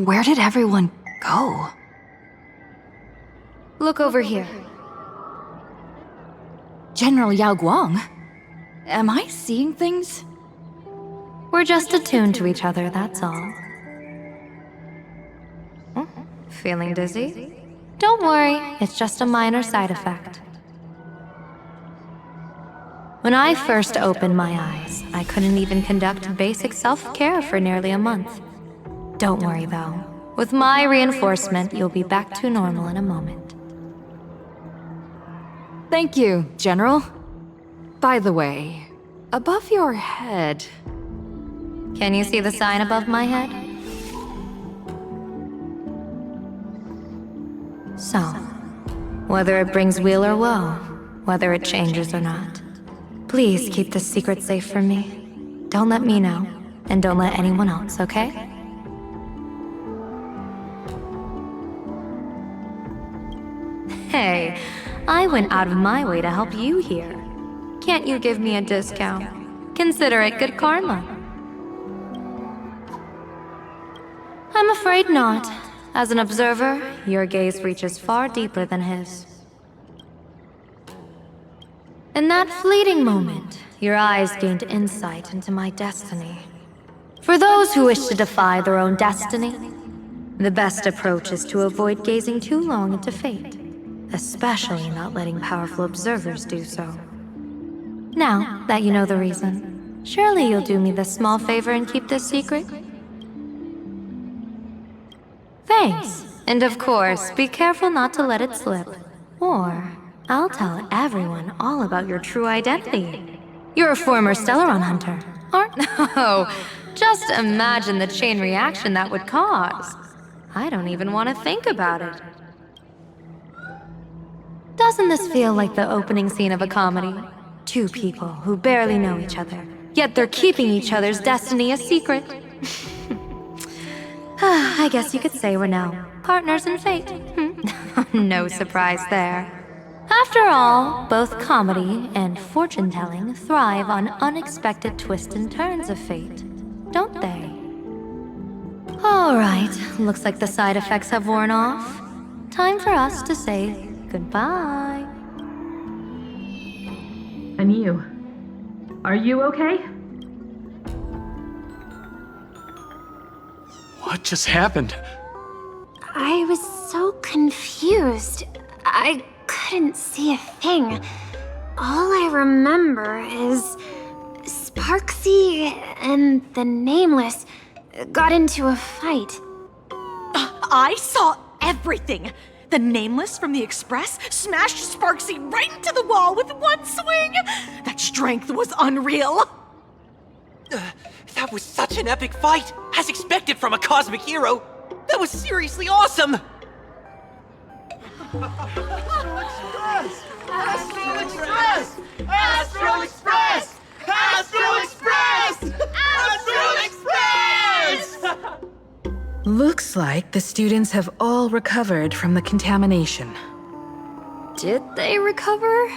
Where did everyone go? Look over here. General Yao Guang? Am I seeing things? We're just attuned to each other, that's all. Feeling dizzy? Don't worry, it's just a minor side effect. When I first opened my eyes, I couldn't even conduct basic self-care for nearly a month. Don't worry though. With my reinforcement, you'll be back to normal in a moment. Thank you, General. By the way, above your head... Can you see the sign above my head? So, whether it brings weal or woe, whether it changes or not, please keep this secret safe from me. Don't let me know, and don't let anyone else, okay? Hey, I went out of my way to help you here. Can't you give me a discount? Consider it good karma. I'm afraid not. As an observer, your gaze reaches far deeper than his. In that fleeting moment, your eyes gained insight into my destiny. For those who wish to defy their own destiny, the best approach is to avoid gazing too long into fate, especially not letting powerful observers do so. Now that you know the reason, surely you'll do me this small favor and keep this secret? Thanks. And of course, be careful not to let it slip. Or I'll tell everyone all about your true identity. You're a former Stellaron hunter, aren't you? No, just imagine the chain reaction that would cause. I don't even want to think about it. Doesn't this feel like the opening scene of a comedy? Two people who barely know each other, yet they're keeping each other's destiny a secret. I guess you could say we're now partners in fate. No surprise there. After all, both comedy and fortune-telling thrive on unexpected twists and turns of fate, don't they? Alright, looks like the side effects have worn off. Time for us to say goodbye. And you? Are you okay? What just happened? I was so confused. I couldn't see a thing. All I remember is Sparksy and the Nameless got into a fight. I saw everything. The Nameless from the Express smashed Sparksy right into the wall with one swing. That strength was unreal. That was such an epic fight, as expected from a cosmic hero. That was seriously awesome. Astral Express! Astral Express! Astral Express! Astral Express! Astral Express! Looks like the students have all recovered from the contamination. Did they recover?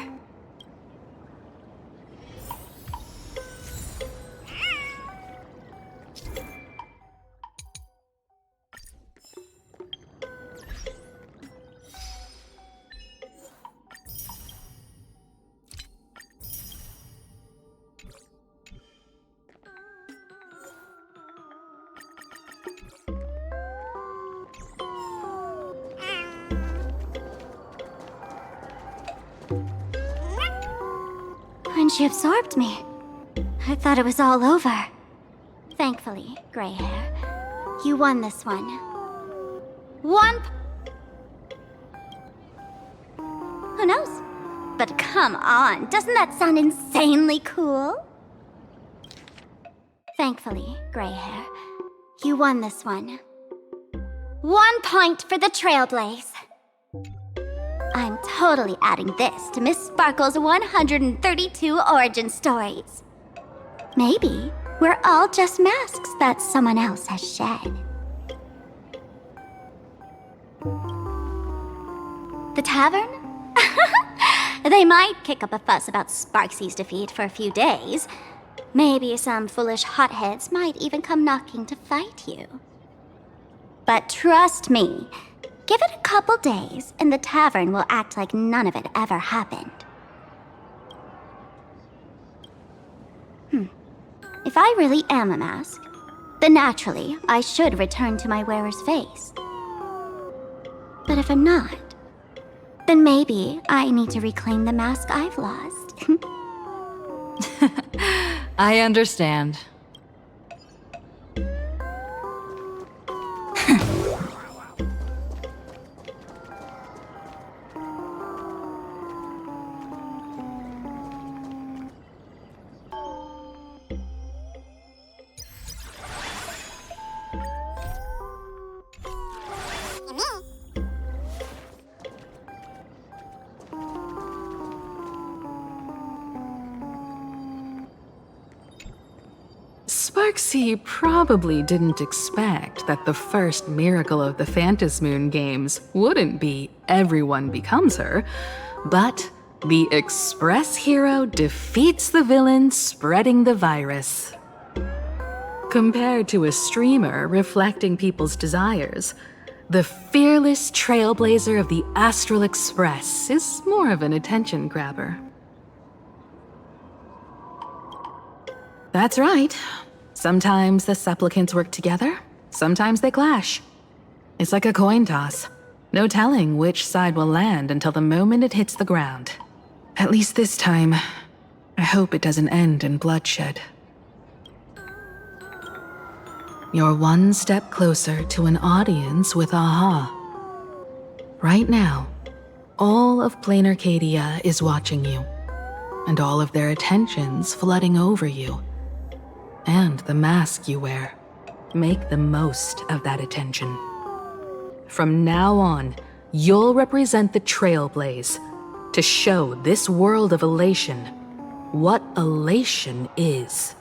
When she absorbed me, I thought it was all over. Thankfully, gray hair, you won this one. Who knows? But come on, doesn't that sound insanely cool? Thankfully, gray hair, you won this one. 1 point for the Trailblaze. I'm totally adding this to Miss Sparkle's 132 origin stories. Maybe we're all just masks that someone else has shed. The tavern? They might kick up a fuss about Sparksy's defeat for a few days. Maybe some foolish hotheads might even come knocking to fight you. but trust me, give it a couple days and the tavern will act like none of it ever happened. If I really am a mask, then naturally I should return to my wearer's face. But if I'm not, then maybe I need to reclaim the mask I've lost. I understand. Sparksy probably didn't expect that the first miracle of the Phantasmoon games wouldn't be everyone becomes her, but the Express hero defeats the villain spreading the virus. Compared to a streamer reflecting people's desires, the fearless trailblazer of the Astral Express is more of an attention grabber. That's right. Sometimes the supplicants work together, sometimes they clash. It's like a coin toss. No telling which side will land until the moment it hits the ground. At least this time, I hope it doesn't end in bloodshed. You're one step closer to an audience with Aha. Right now, all of Plain Arcadia is watching you, and all of their attention's flooding over you. And the mask you wear. Make the most of that attention. From now on, you'll represent the Trailblaze to show this world of elation what elation is.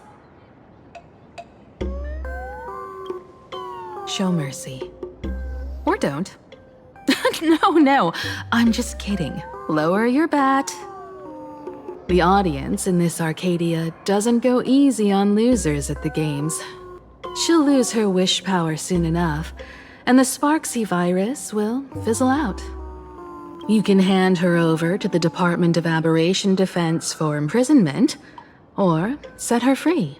Show mercy. Or don't. No, I'm just kidding. Lower your bat. The audience in this Arcadia doesn't go easy on losers at the games. She'll lose her wish power soon enough, and the Sparksy virus will fizzle out. You can hand her over to the Department of Aberration Defense for imprisonment, or set her free.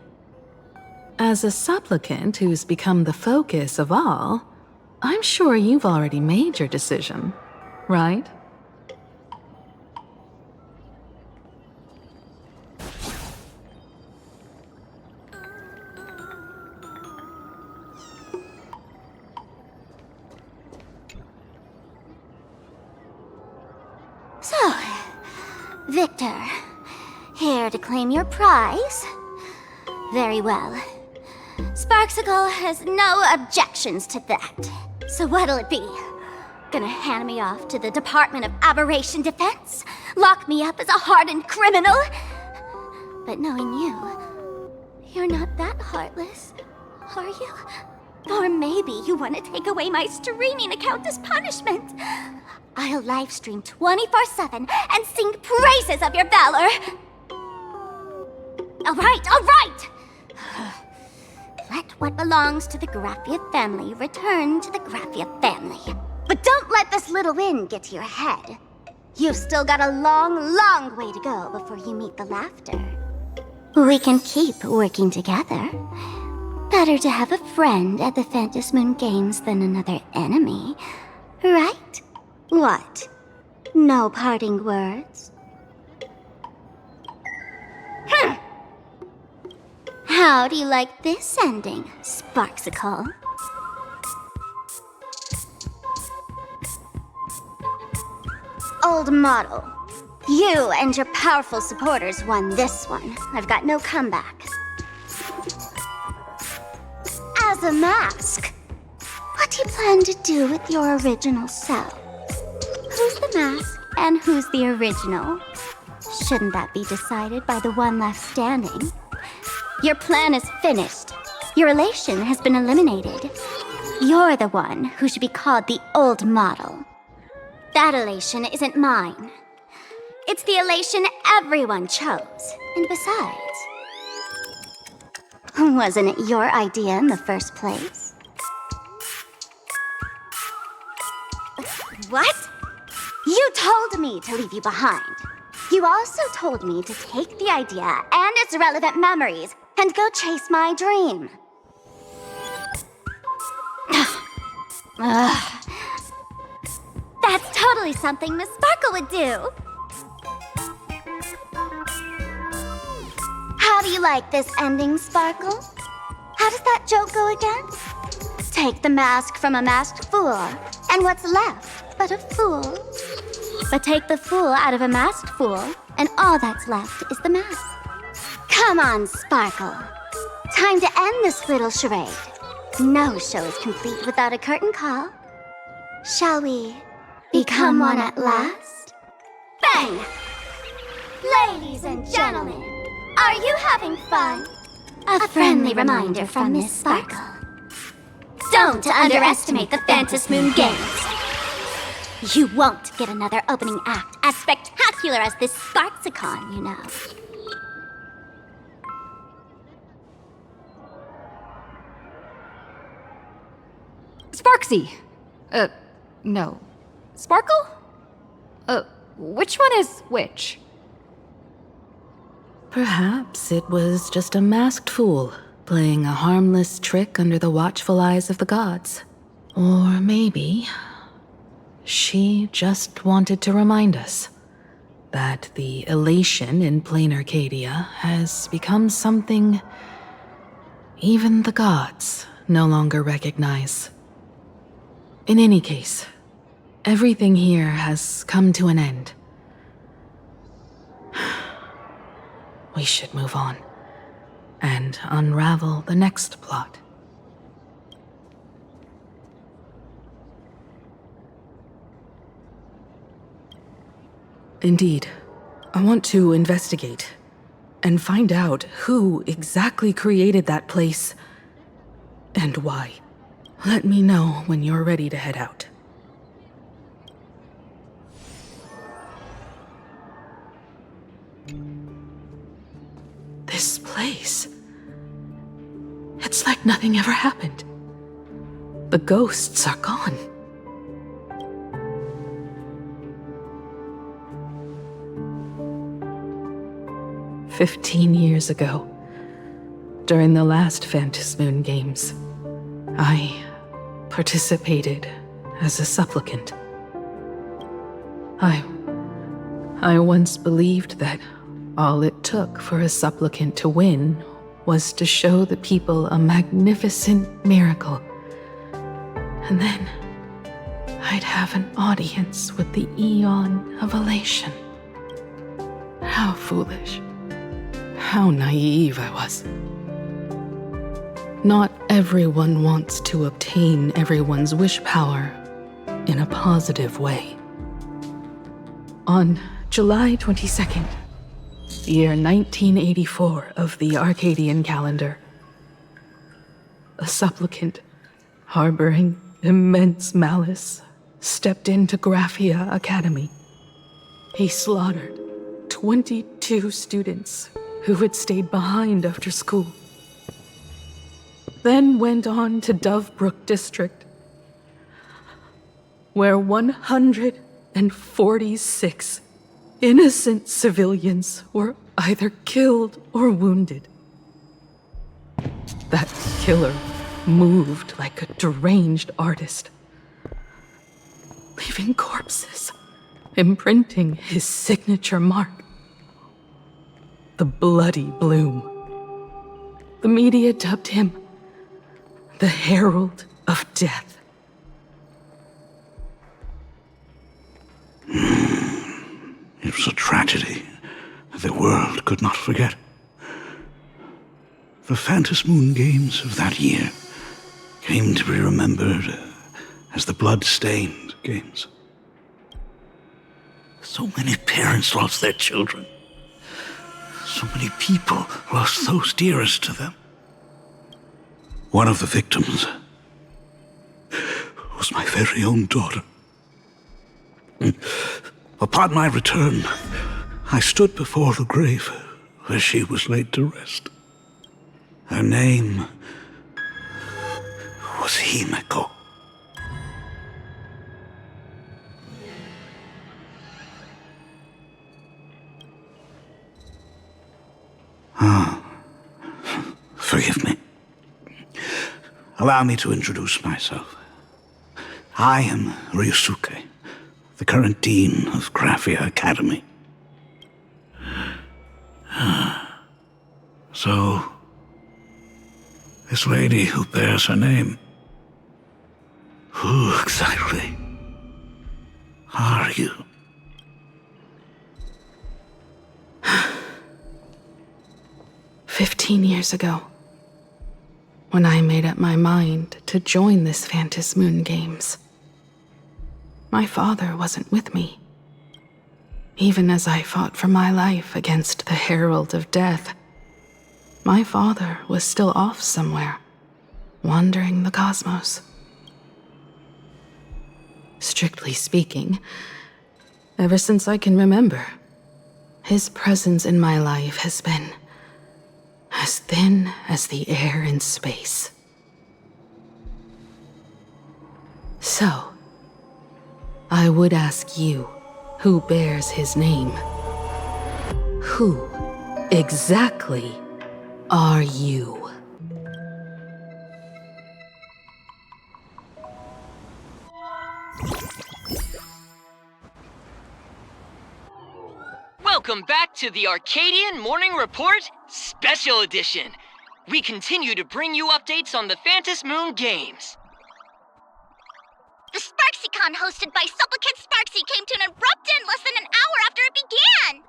As a supplicant who's become the focus of all, I'm sure you've already made your decision, right? So, Victor, here to claim your prize? Very well. Sparksicle has no objections to that. So what'll it be? Gonna hand me off to the Department of Aberration Defense? Lock me up as a hardened criminal? But knowing you, you're not that heartless, are you? Or maybe you want to take away my streaming account as punishment. I'll livestream 24/7 and sing praises of your valor. All right! Let what belongs to the Graphia family return to the Graphia family. But don't let this little win get to your head. You've still got a long way to go before you meet the laughter. We can keep working together. Better to have a friend at the Phantasmoon Games than another enemy, right? What? No parting words? How do you like this ending, Sparksicle? Old model. You and your powerful supporters won this one. I've got no comeback. As a mask, what do you plan to do with your original self? Who's the mask and who's the original? Shouldn't that be decided by the one left standing? Your plan is finished. Your elation has been eliminated. You're the one who should be called the old model. That elation isn't mine. It's the elation everyone chose. And besides, wasn't it your idea in the first place? What? You told me to leave you behind. You also told me to take the idea and its relevant memories and go chase my dream. Ugh. That's totally something Miss Sparkle would do. How do you like this ending, Sparkle? How does that joke go again? Take the mask from a masked fool, and what's left but a fool? But take the fool out of a masked fool, and all that's left is the mask. Come on, Sparkle. Time to end this little charade. No show is complete without a curtain call. Shall we become one at last? Bang! Ladies and gentlemen, are you having fun? A friendly reminder from Miss Sparkle. Don't underestimate the Phantom Moon Games. You won't get another opening act as spectacular as this Sparksicon, you know. Sparksy! No. Sparkle? Which one is which? Perhaps it was just a masked fool playing a harmless trick under the watchful eyes of the gods. Or maybe she just wanted to remind us that the elation in plain Arcadia has become something even the gods no longer recognize. In any case, everything here has come to an end. We should move on and unravel the next plot. Indeed, I want to investigate and find out who exactly created that place and why. Let me know when you're ready to head out. This place. It's like nothing ever happened. The ghosts are gone. "15 years ago, during the last Phantom Moon Games, I participated as a supplicant. I once believed that all it took for a supplicant to win was to show the people a magnificent miracle. And then I'd have an audience with the Eon of Elation. How foolish. How naive I was. Not everyone wants to obtain everyone's wish power in a positive way. On July 22nd, year 1984 of the Arcadian calendar, a supplicant harboring immense malice stepped into Graphia Academy. He slaughtered 22 students who had stayed behind after school, then went on to Dovebrook District, where 146 innocent civilians were either killed or wounded. That killer moved like a deranged artist, leaving corpses, imprinting his signature mark. The Bloody Bloom. The media dubbed him the Herald of Death. It was a tragedy that the world could not forget. The Phantom Moon Games of that year came to be remembered as the Blood-Stained Games. So many parents lost their children. So many people lost those dearest to them. One of the victims was my very own daughter. Upon my return, I stood before the grave where she was laid to rest. Her name was Himeko. Forgive me. Allow me to introduce myself. I am Ryusuke, the current dean of Graphia Academy. So, this lady who bears her name, who exactly are you? "15 years ago, when I made up my mind to join this Phantom Moon Games, my father wasn't with me. Even as I fought for my life against the Herald of Death, my father was still off somewhere, wandering the cosmos. Strictly speaking, ever since I can remember, his presence in my life has been as thin as the air in space. So, I would ask you, who bears his name, who exactly are you? Welcome back to the Arcadian Morning Report Special Edition. We continue to bring you updates on the Phantom Moon Games. The SparksyCon hosted by Supplicant Sparksy came to an abrupt end less than an hour after it began!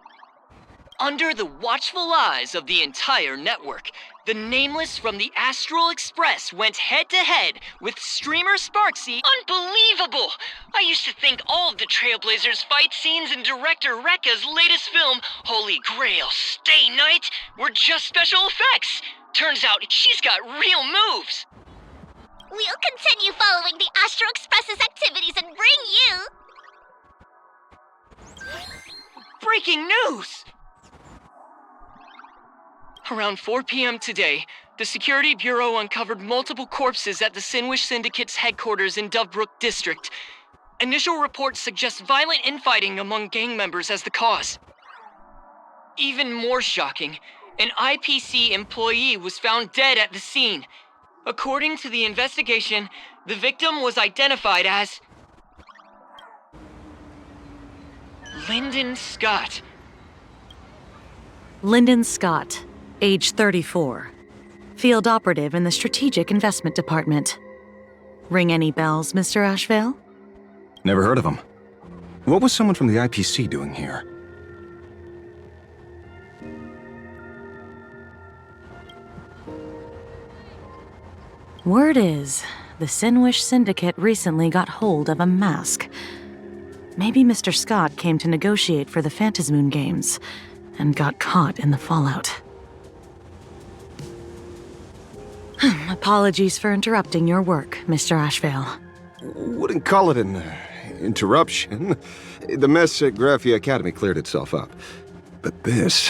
Under the watchful eyes of the entire network, the Nameless from the Astral Express went head-to-head with streamer Sparksy. Unbelievable! I used to think all of the Trailblazers fight scenes in director Rekka's latest film, Holy Grail Stay Night, were just special effects. Turns out she's got real moves. We'll continue following the Astral Express's activities and bring you... Breaking news! Around 4 p.m. today, the Security Bureau uncovered multiple corpses at the Sinwish Syndicate's headquarters in Dovebrook District. Initial reports suggest violent infighting among gang members as the cause. Even more shocking, an IPC employee was found dead at the scene. According to the investigation, the victim was identified as Lyndon Scott. Lyndon Scott, age 34. Field operative in the Strategic Investment Department. Ring any bells, Mr. Ashvale? Never heard of him. What was someone from the IPC doing here? Word is, the Sinwish Syndicate recently got hold of a mask. Maybe Mr. Scott came to negotiate for the Phantom Moon Games and got caught in the fallout. Apologies for interrupting your work, Mr. Ashvale. Wouldn't call it an interruption. The mess at Graphia Academy cleared itself up. But this...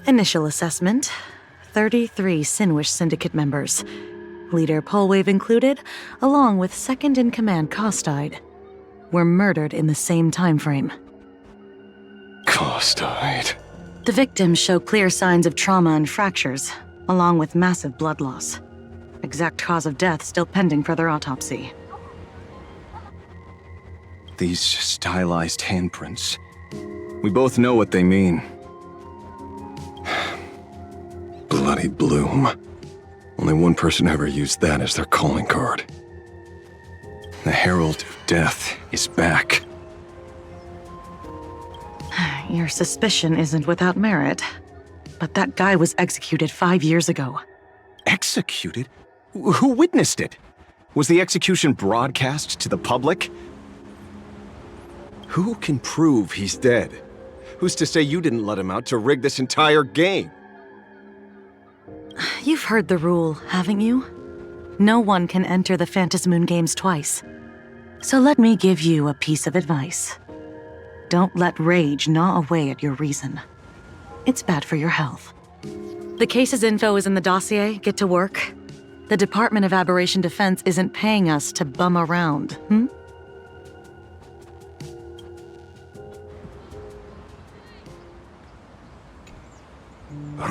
Initial assessment. 33 Sinwish Syndicate members. Leader Polwave included, along with second-in-command Costide, were murdered in the same time frame. Costide. The victims show clear signs of trauma and fractures, along with massive blood loss. Exact cause of death still pending further autopsy. These stylized handprints. We both know what they mean. Bloody Bloom. Only one person ever used that as their calling card. The Herald of Death is back. Your suspicion isn't without merit. But that guy was executed 5 years ago. Executed? Who witnessed it? Was the execution broadcast to the public? Who can prove he's dead? Who's to say you didn't let him out to rig this entire game? You've heard the rule, haven't you? No one can enter the Phantom Moon Games twice. So let me give you a piece of advice. Don't let rage gnaw away at your reason. It's bad for your health. The case's info is in the dossier. Get to work. The Department of Aberration Defense isn't paying us to bum around,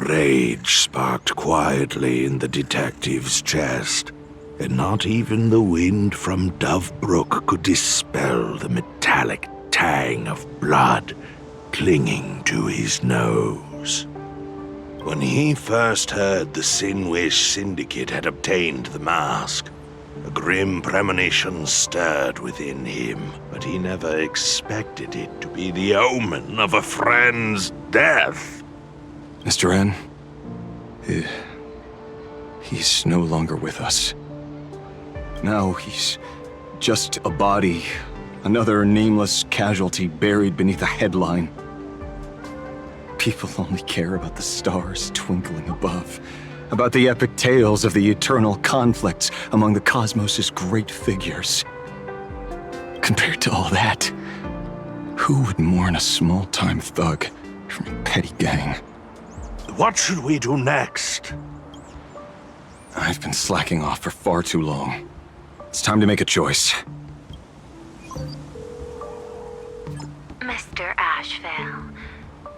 Rage sparked quietly in the detective's chest, and not even the wind from Dovebrook could dispel the metallic tang of blood clinging to his nose. When he first heard the Sinwish Syndicate had obtained the mask, a grim premonition stirred within him, but he never expected it to be the omen of a friend's death. Mr. N, he's no longer with us. Now he's just a body, another nameless casualty buried beneath a headline. People only care about the stars twinkling above, about the epic tales of the eternal conflicts among the cosmos' great figures. Compared to all that, who would mourn a small-time thug from a petty gang? What should we do next? I've been slacking off for far too long. It's time to make a choice. Mr. Ashvale,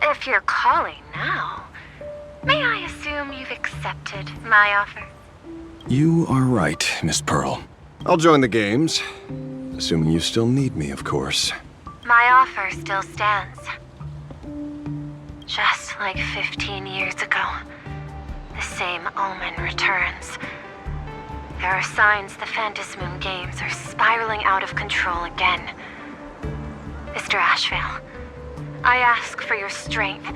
if you're calling now, may I assume you've accepted my offer? You are right, Miss Pearl. I'll join the games. Assuming you still need me, of course. My offer still stands. Just like 15 years ago, the same omen returns. There are signs the Phantasmoon games are spiraling out of control again. Mr. Ashvale, I ask for your strength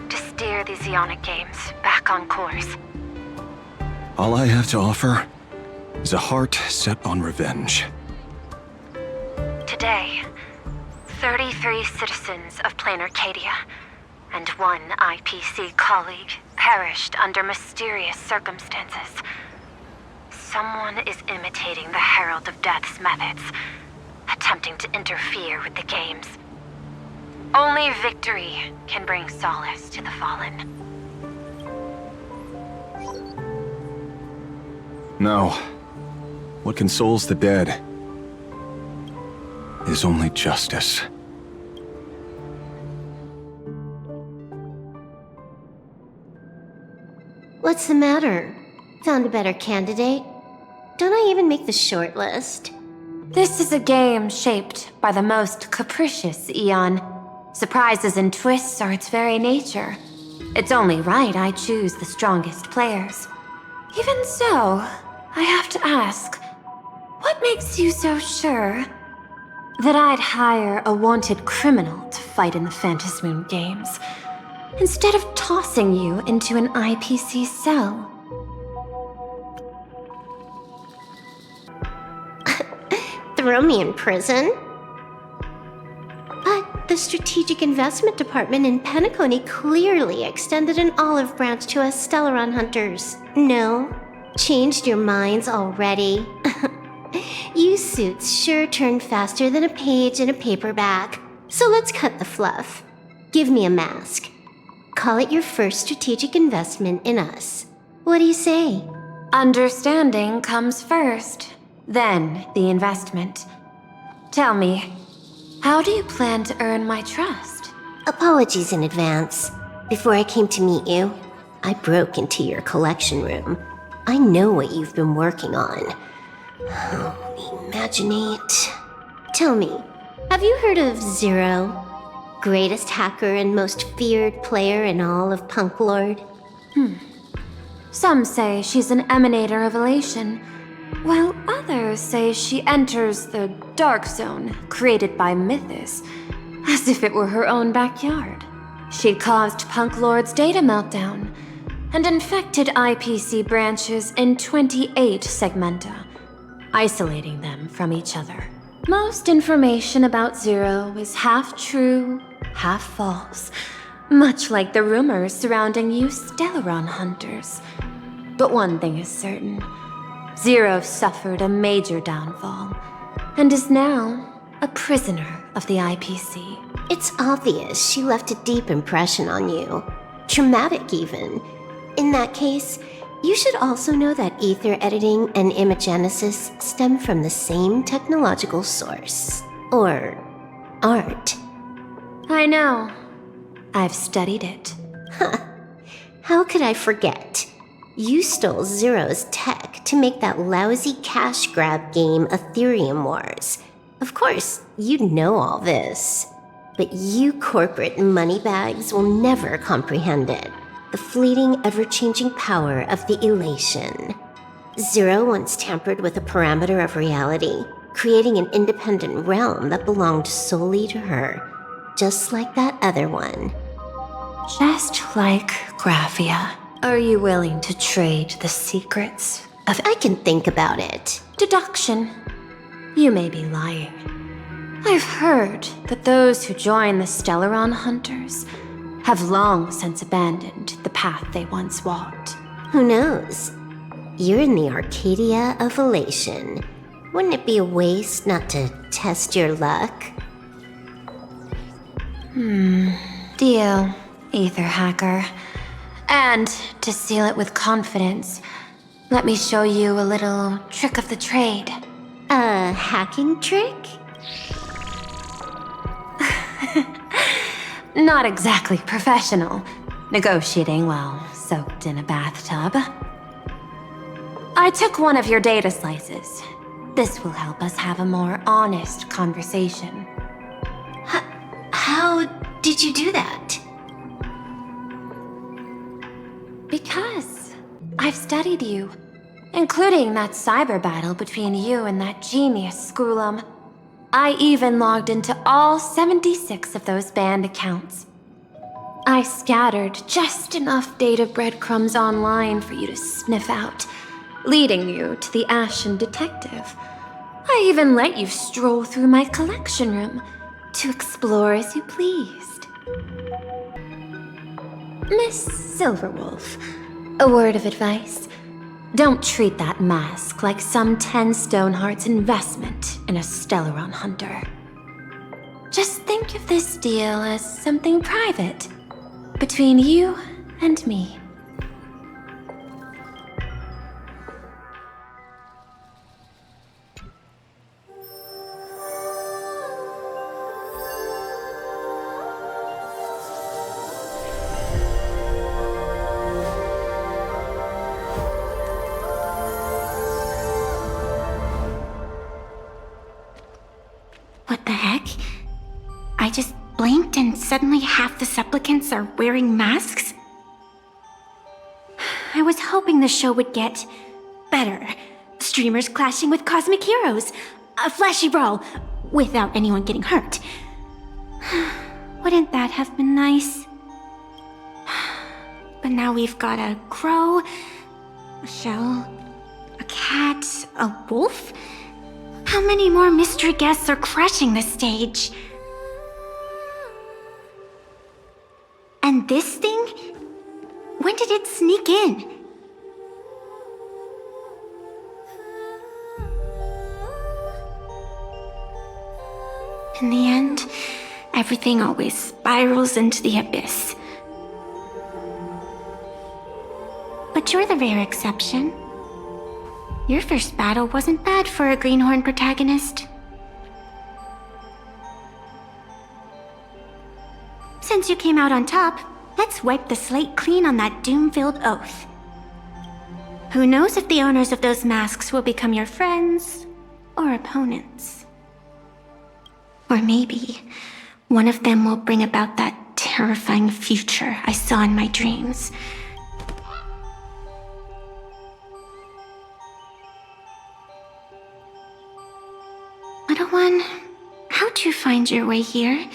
to steer the Zeonic games back on course. All I have to offer is a heart set on revenge. Today, 33 citizens of Plain Arcadia and one IPC colleague perished under mysterious circumstances. Someone is imitating the Herald of Death's methods, attempting to interfere with the games. Only victory can bring solace to the fallen. No. What consoles the dead is only justice. What's the matter? Found a better candidate? Don't I even make the short list? This is a game shaped by the most capricious Eon. Surprises and twists are its very nature. It's only right I choose the strongest players. Even so, I have to ask, what makes you so sure that I'd hire a wanted criminal to fight in the Phantasmoon games, instead of tossing you into an IPC cell? Throw me in prison? But the Strategic Investment Department in Penacony clearly extended an olive branch to us Stellaron hunters. No? Changed your minds already? You suits sure turn faster than a page in a paperback. So let's cut the fluff. Give me a mask. Call it your first strategic investment in us. What do you say? Understanding comes first, then the investment. Tell me, how do you plan to earn my trust? Apologies in advance. Before I came to meet you, I broke into your collection room. I know what you've been working on. Imaginate. Tell me, have you heard of Zero? Greatest hacker and most feared player in all of Punk Lord? Some say she's an emanator of elation, while others say she enters the dark zone created by Mythos, as if it were her own backyard. She caused Punk Lord's data meltdown, and infected IPC branches in 28 segmenta, isolating them from each other. Most information about Zero is half true, half false, much like the rumors surrounding you Stellaron hunters. But one thing is certain. Zero suffered a major downfall, and is now a prisoner of the IPC. It's obvious she left a deep impression on you. Traumatic, even. In that case, you should also know that ether editing and imagenesis stem from the same technological source. Or art. I know. I've studied it. How could I forget? You stole Zero's tech to make that lousy cash grab game Ethereum Wars. Of course, you know all this. But you corporate moneybags will never comprehend it. The fleeting, ever-changing power of the elation. Zero once tampered with a parameter of reality, creating an independent realm that belonged solely to her, just like that other one. Just like Graphia. Are you willing to trade the secrets of I can think about it. deduction? You may be lying. I've heard that those who join the Stellaron Hunters have long since abandoned the path they once walked. Who knows? You're in the Arcadia of Elation. Wouldn't it be a waste not to test your luck? Deal, Ether Hacker. And to seal it with confidence, let me show you a little trick of the trade. A hacking trick? Not exactly professional. Negotiating while soaked in a bathtub. I took one of your data slices. This will help us have a more honest conversation. How did you do that? Because I've studied you, including that cyber battle between you and that genius Scroolum. I even logged into all 76 of those banned accounts. I scattered just enough data breadcrumbs online for you to sniff out, leading you to the Ashen Detective. I even let you stroll through my collection room to explore as you pleased. Miss Silverwolf, a word of advice. Don't treat that mask like some 10 Stonehearts investment in a Stellaron Hunter. Just think of this deal as something private, between you and me. What the heck? I just blinked and suddenly half the supplicants are wearing masks? I was hoping the show would get better. Streamers clashing with cosmic heroes. A flashy brawl without anyone getting hurt. Wouldn't that have been nice? But now we've got a crow, a shell, a cat, a wolf? How many more mystery guests are crashing the stage? And this thing? When did it sneak in? In the end, everything always spirals into the abyss. But you're the rare exception. Your first battle wasn't bad for a greenhorn protagonist. Since you came out on top, let's wipe the slate clean on that doom-filled oath. Who knows if the owners of those masks will become your friends or opponents? Or maybe one of them will bring about that terrifying future I saw in my dreams. Little one, how'd you find your way here?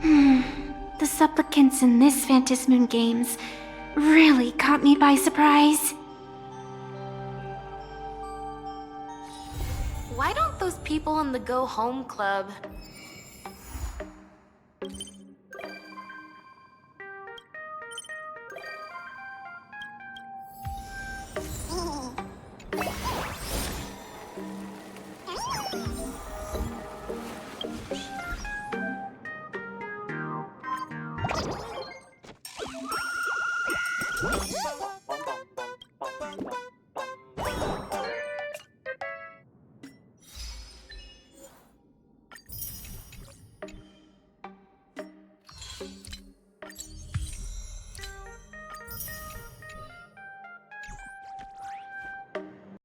The supplicants in this Phantasmoon Games really caught me by surprise. Why don't those people in the Go Home Club...